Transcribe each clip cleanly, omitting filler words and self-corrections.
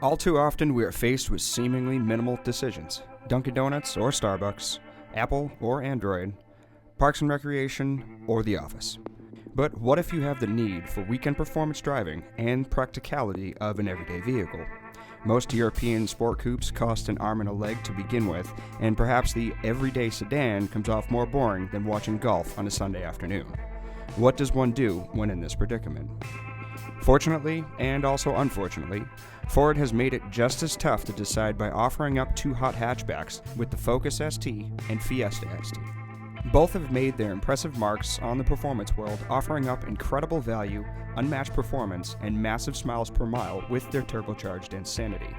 All too often, we are faced with seemingly minimal decisions. Dunkin' Donuts or Starbucks, Apple or Android, Parks and Recreation or the office. But what if you have the need for weekend performance driving and practicality of an everyday vehicle? Most European sport coupes cost an arm and a leg to begin with, and perhaps the everyday sedan comes off more boring than watching golf on a Sunday afternoon. What does one do when in this predicament? Fortunately, and also unfortunately, Ford has made it just as tough to decide by offering up two hot hatchbacks with the Focus ST and Fiesta ST. Both have made their impressive marks on the performance world, offering up incredible value, unmatched performance, and massive smiles per mile with their turbocharged insanity.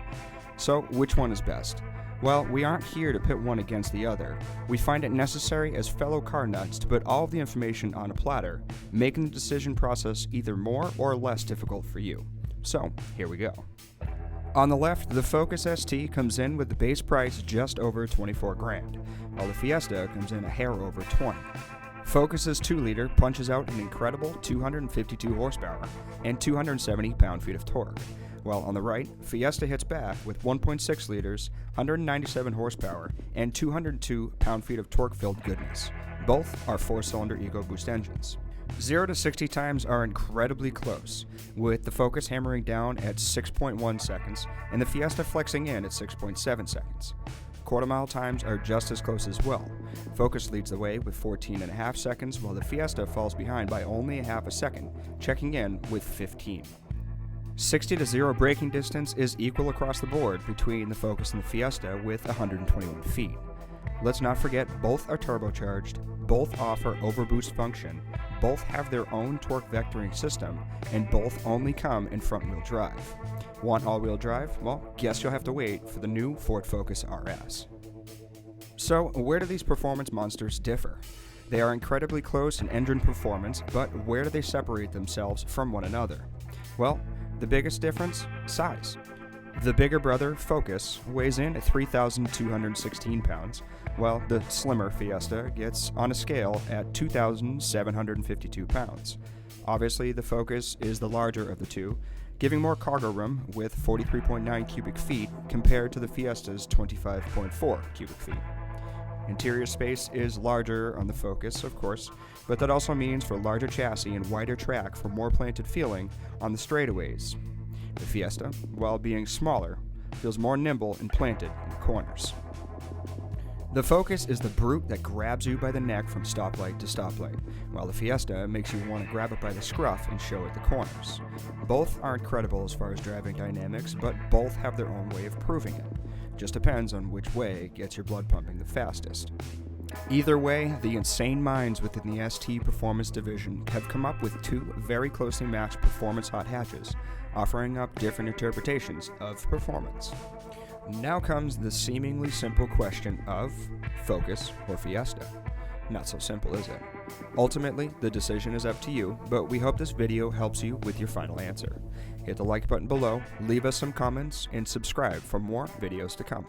So, which one is best? Well, we aren't here to pit one against the other. We find it necessary as fellow car nuts to put all of the information on a platter, making the decision process either more or less difficult for you. So, here we go. On the left, the Focus ST comes in with the base price just over $24,000, while the Fiesta comes in a hair over $20,000. Focus's 2-liter punches out an incredible 252 horsepower and 270 pound-feet of torque, while on the right, Fiesta hits back with 1.6 liters, 197 horsepower, and 202 pound-feet of torque-filled goodness. Both are 4-cylinder EcoBoost engines. 0 to 60 times are incredibly close, with the Focus hammering down at 6.1 seconds and the Fiesta flexing in at 6.7 seconds. Quarter-mile times are just as close as well. Focus leads the way with 14.5 seconds, while the Fiesta falls behind by only a half a second, checking in with 15. 60 to 0 braking distance is equal across the board between the Focus and the Fiesta with 121 feet. Let's not forget both are turbocharged, both offer overboost function, both have their own torque vectoring system, and both only come in front-wheel drive. Want all-wheel drive? Well, guess you'll have to wait for the new Ford Focus RS. So, where do these performance monsters differ? They are incredibly close in engine performance, but where do they separate themselves from one another? Well, the biggest difference? Size. The bigger brother, Focus, weighs in at 3,216 pounds, while the slimmer Fiesta gets on a scale at 2,752 pounds. Obviously, the Focus is the larger of the two, giving more cargo room with 43.9 cubic feet compared to the Fiesta's 25.4 cubic feet. Interior space is larger on the Focus, of course, but that also means for larger chassis and wider track for more planted feeling on the straightaways. The Fiesta, while being smaller, feels more nimble and planted in the corners. The Focus is the brute that grabs you by the neck from stoplight to stoplight, while the Fiesta makes you want to grab it by the scruff and show at the corners. Both are incredible as far as driving dynamics, but both have their own way of proving it. Just depends on which way gets your blood pumping the fastest. Either way, the insane minds within the ST Performance division have come up with two very closely matched performance hot hatches, offering up different interpretations of performance. Now comes the seemingly simple question of Focus or Fiesta. Not so simple, is it? Ultimately, the decision is up to you, but we hope this video helps you with your final answer. Hit the like button below, leave us some comments, and subscribe for more videos to come.